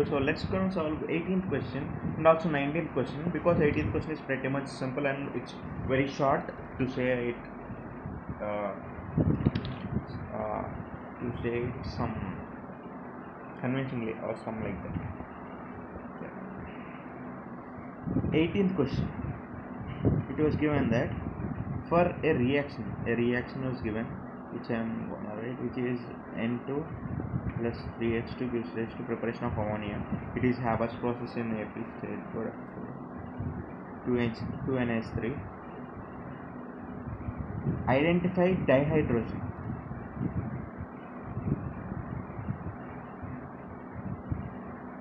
So let's go and solve 18th question and also 19th question, because 18th question is pretty much simple and it's very short to say it uh, some convincingly or something like that. Yeah. 18th question, it was given that for a reaction was given, which I am gonna write, which is N2 plus 3H2 gives rise to preparation of ammonia. It is Haber's process in April stage product 2NH3. Identify dihydrogen.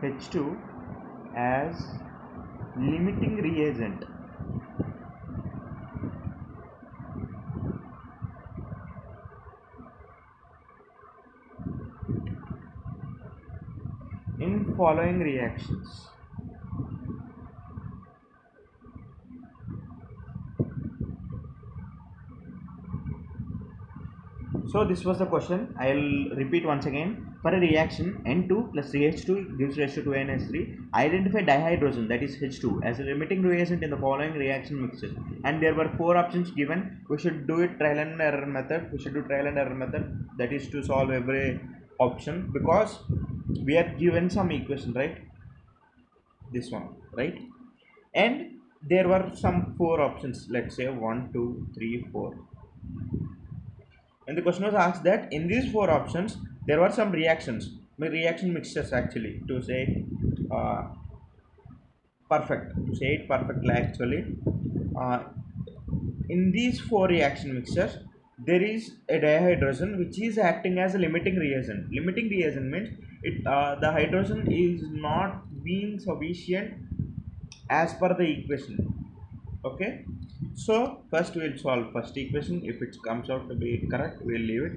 H2 as limiting reagent. In following reactions. So this was the question. I'll repeat once again. For a reaction, N2 plus CH2 gives rise to 2NH3. Identify dihydrogen, that is H2, as a limiting reagent in the following reaction mixes. And there were 4 options given. We should do it trial and error method. We should do trial and error method. That is to solve every option, because we are given some equation, right? This one, right? And there were some 4 options. Let's say 1, 2, 3, 4. And the question was asked that in these 4 options there were some reaction mixtures, actually, to say uh, perfectly, actually. uh, in these 4 reaction mixtures there is a dihydrogen which is acting as a limiting reagent. Limiting reagent means the hydrogen is not being sufficient as per the equation. Okay, so first we'll solve first equation. If it comes out to be correct, we'll leave it,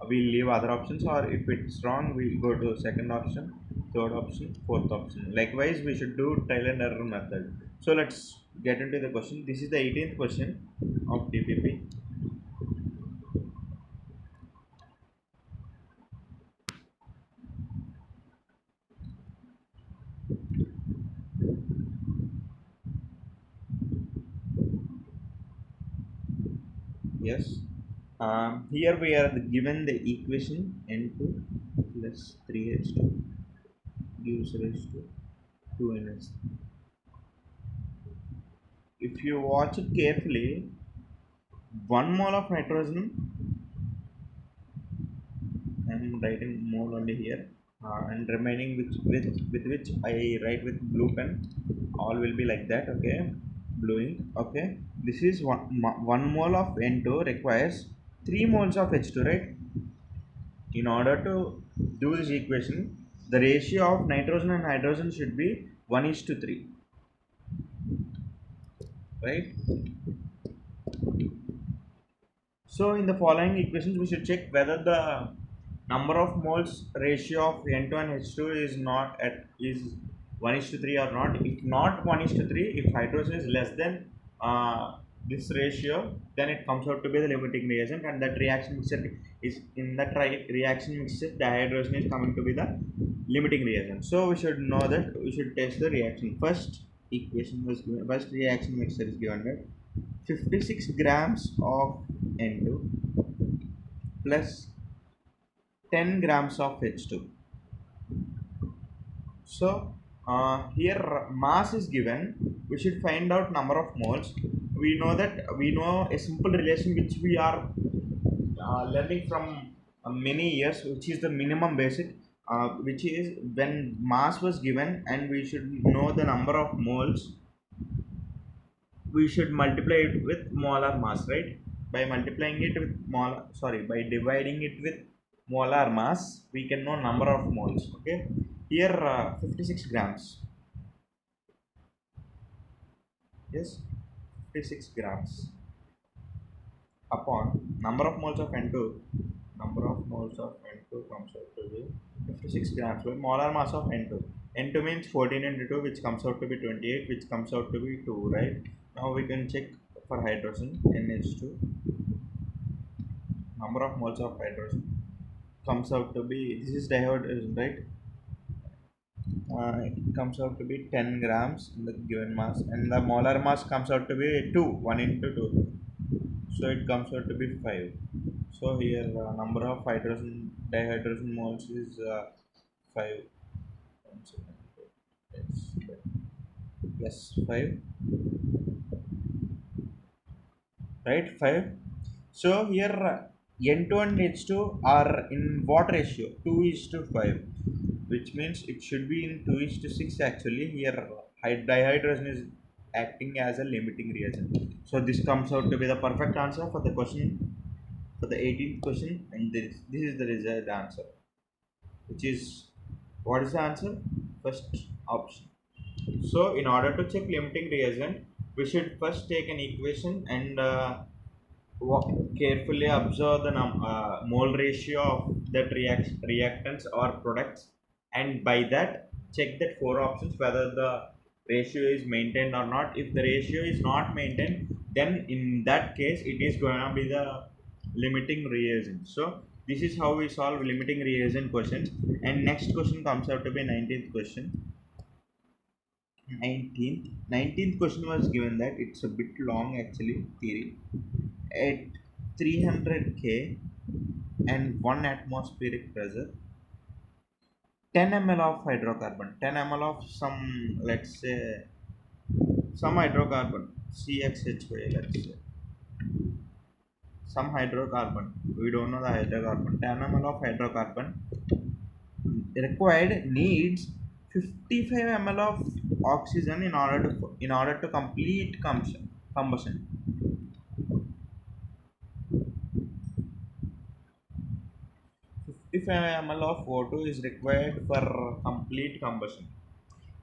we'll leave other options, or if it's wrong, we'll go to second option, third option, fourth option. Likewise, we should do trial and error method. So let's get into the question. This is the 18th question of DPP. Yes, here we are given the equation N2 plus 3H2 gives rise to 2NH. If you watch it carefully, 1 mole of nitrogen, I'm writing mole only here, and remaining with which I write with blue pen, all will be like that. Okay, blue ink. Okay, this is 1 mole of N2 requires 3 moles of H2, right? In order to do this equation, the ratio of nitrogen and hydrogen should be 1:3, right? So in the following equations, we should check whether the number of moles ratio of N2 and H2 is not at is 1:3 or not. If not 1:3, if hydrogen is less than this ratio, then it comes out to be the limiting reagent, and that reaction mixture is in that reaction mixture, dihydrogen is coming to be the limiting reagent. So we should know that we should test the reaction. First equation was given, first reaction mixture is given, right? 56 grams of N2 plus 10 grams of H2. So here mass is given. We should find out number of moles. We know a simple relation which we are learning from many years, which is the minimum basic, which is when mass was given and we should know the number of moles, we should multiply it with molar mass, right? By multiplying it with by dividing it with molar mass, we can know number of moles. Okay, here 56 grams. Yes, 56 grams upon number of moles of N2. Number of moles of N2 comes out to be 56 grams by molar mass of N2. N2 means 14 into 2, which comes out to be 28, which comes out to be 2, right? Now we can check for hydrogen, NH2. Number of moles of hydrogen comes out to be, this is dihydrogen, right? It comes out to be 10 grams in the given mass, and the molar mass comes out to be 2, 1 into 2. So it comes out to be 5. So here number of hydrogen dihydrogen moles is 5. One second. Yes, yes, 5, right? 5. So here N2 and H2 are in what ratio? 2 is to 5, which means it should be in 2 is to 6 actually. Here dihydrogen is acting as a limiting reagent. So this comes out to be the perfect answer for the question, for the 18th question, and this is the desired answer, which is, what is the answer? First option. So in order to check limiting reagent, we should first take an equation and carefully observe the mole ratio of that reactants or products, and by that check that four options whether the ratio is maintained or not. If the ratio is not maintained, then in that case it is going to be the limiting reagent. So this is how we solve limiting reagent questions. And next question comes out to be 19th question. 19th question was given that it's a bit long actually, theory. At 300K and 1 atmospheric pressure, 10 ml of hydrocarbon, 10 ml of some, let's say, some hydrocarbon, CXHY, let's say, some hydrocarbon, we don't know the hydrocarbon, 10 ml of hydrocarbon required needs 55 ml of oxygen in order to complete combustion. 55 ml of O2 is required for complete combustion,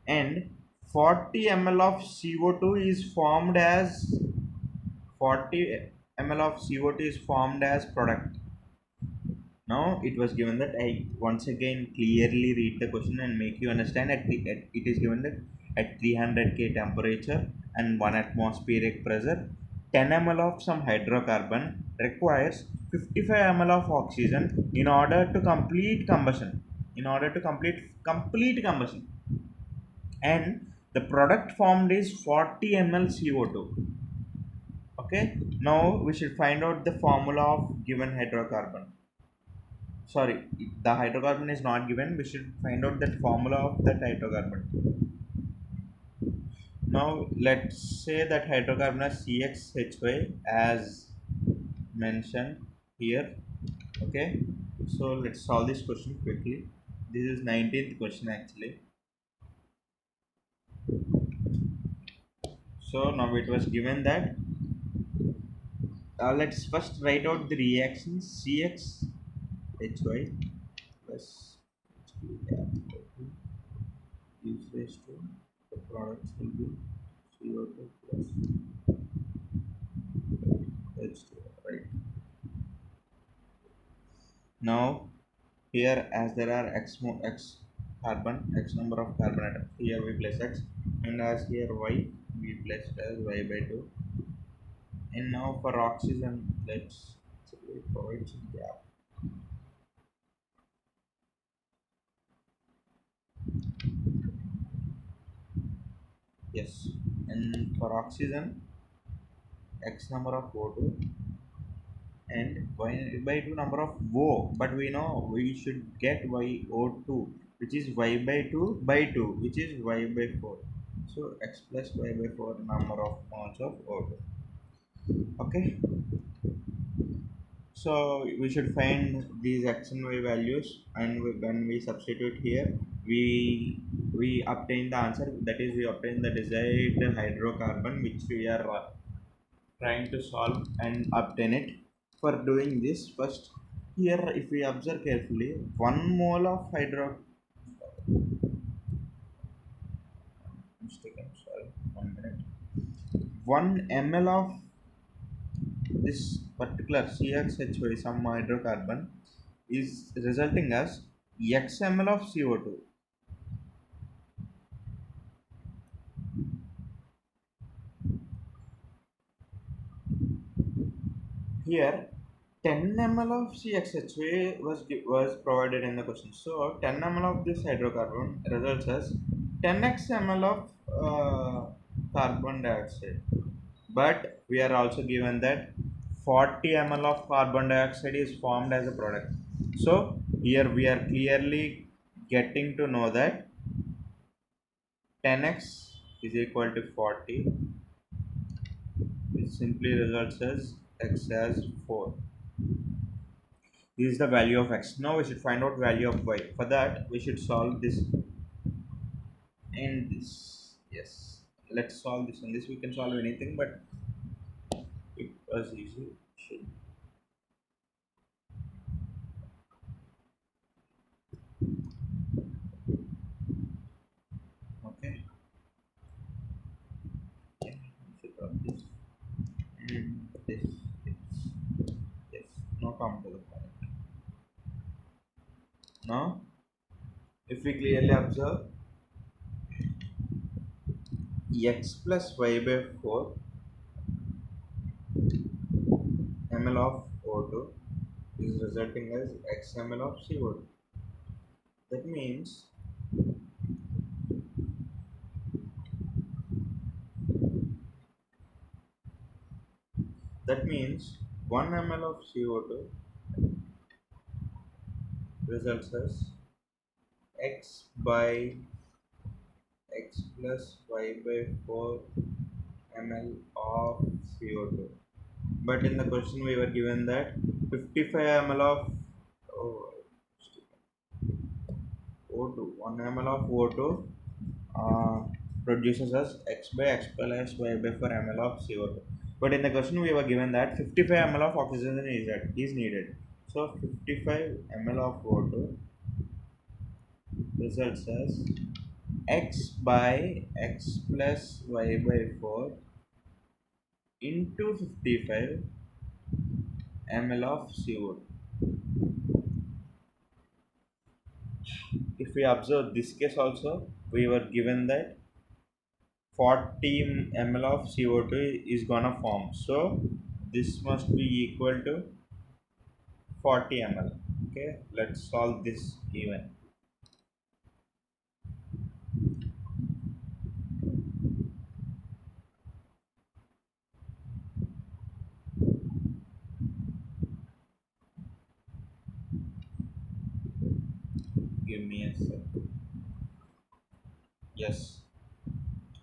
and 40 ml of CO2 is formed as 40 ml of CO2 is formed as product. Now it was given that I once again clearly read the question and make you understand it is given that at 300K temperature and 1 atmospheric pressure, 10 ml of some hydrocarbon requires 55 ml of oxygen in order to complete combustion. In order to complete combustion, and the product formed is 40 ml CO2. Okay, now we should find out the formula of given hydrocarbon. Sorry, the hydrocarbon is not given, we should find out that formula of that hydrocarbon. Now let's say that hydrocarbon is CXHY as mentioned here. Okay, so let's solve this question quickly. This is 19th question actually. So now it was given that let's first write out the reaction. CXHY plus HBr gives rise to the products will be CO2 plus H2, right? Now here, as there are x carbon, x number of carbon atoms, here we place x, and as here y, we place as y by 2. And now for oxygen, let's provide some gap. Yes, and for oxygen, x number of O2 and y by 2 number of O, but we know we should get YO2, which is y by 2 by 2, which is y by 4. So x plus y by 4 number of moles of O2. Okay, so we should find these x and y values, and when we substitute here, we obtain the answer, that is we obtain the desired hydrocarbon which we are trying to solve and obtain it. For doing this, first here if we observe carefully, 1 mole of mistaken, sorry, 1 minute, 1 ml of this particular CXHY, some hydrocarbon, is resulting as x ml of CO2. Here 10 ml of CXHA was provided in the question. So 10 ml of this hydrocarbon results as 10x ml of carbon dioxide. But we are also given that 40 ml of carbon dioxide is formed as a product. So here we are clearly getting to know that 10x is equal to 40, which simply results as x as 4. This is the value of x. Now we should find out value of y. For that we should solve this and this. Yes, let's solve this. And this we can solve anything, but it was easy. Should okay. Yeah, we should drop this and this. Yes. Now come to the point. Now, if we clearly observe x plus y by 4 ml of O2 is resulting as x ml of CO2. That means that means 1 ml of CO2 results as x by x plus y by 4 ml of CO2. But in the question we were given that 55 ml of oh, O2, 1 ml of O2 produces as x by x plus y by 4 ml of CO2. But in the question we were given that 55 ml of oxygen is needed. So 55 ml of O2 results as x by x plus y by 4 into 55 ml of CO2. If we observe this case also, we were given that 40 ml of CO2 is gonna form. So this must be equal to 40 ml. Okay, let's solve this even. Give me a sec. Yes.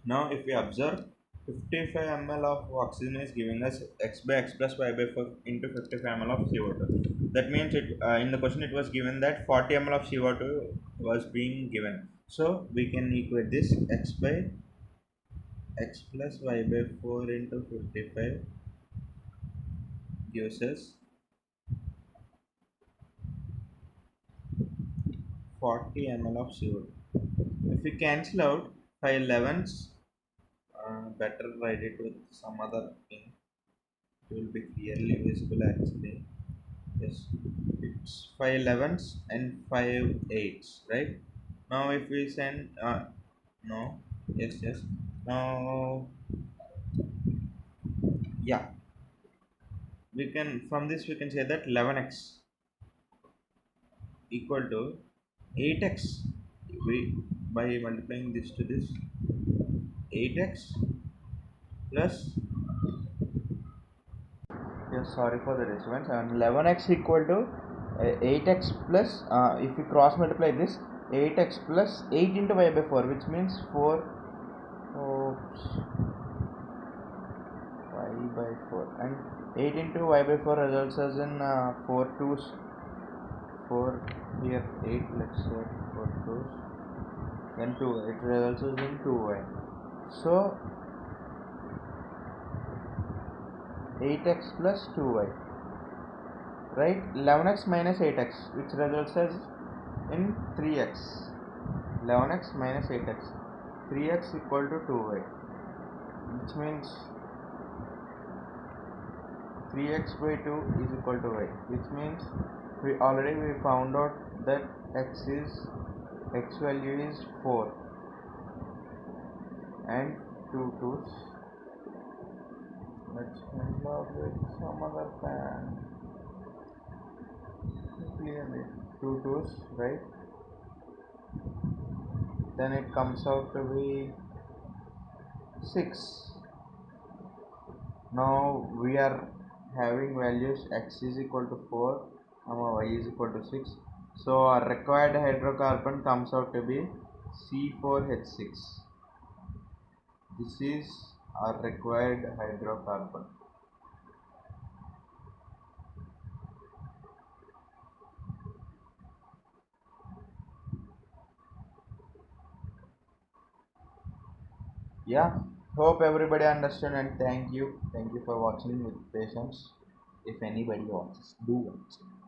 Now if we observe 55 ml of oxygen is giving us x by x plus y by 4 into 55 ml of CO2. That means it in the question it was given that 40 ml of CO2 was being given. So we can equate this x by x plus y by 4 into 55 gives us 40 ml of CO2. If we cancel out 5 11s, better write it with some other thing. It will be clearly visible actually. Yes, it's 5 11s and 5 8s, right? Now if we send, no, yes, yes. Now, yeah, we can, from this we can say that 11x equal to 8x. We, by multiplying this to this, 8x plus, yes, sorry for the disturbance, and 11x equal to 8x plus, if we cross multiply this, 8x plus 8 into y by 4, which means 4, oops, y by 4, and 8 into y by 4 results as in 4 2s, 4 here 8, let's say 4 2s, then 2, it results as in 2y. So 8x plus 2y, right? 11x minus 8x, which results as in 3x. 11x minus 8x, 3x equal to 2y, which means 3x by 2 is equal to y, which means we found out that x value is 4 and 2 2's. Let's end up with some other pen. clearly. Two twos, right? Then it comes out to be 6. Now we are having values x is equal to 4, y is equal to 6. So our required hydrocarbon comes out to be C4H6. This is our required hydrocarbon. Yeah, hope everybody understood, and thank you for watching with patience. If anybody watches, do watch.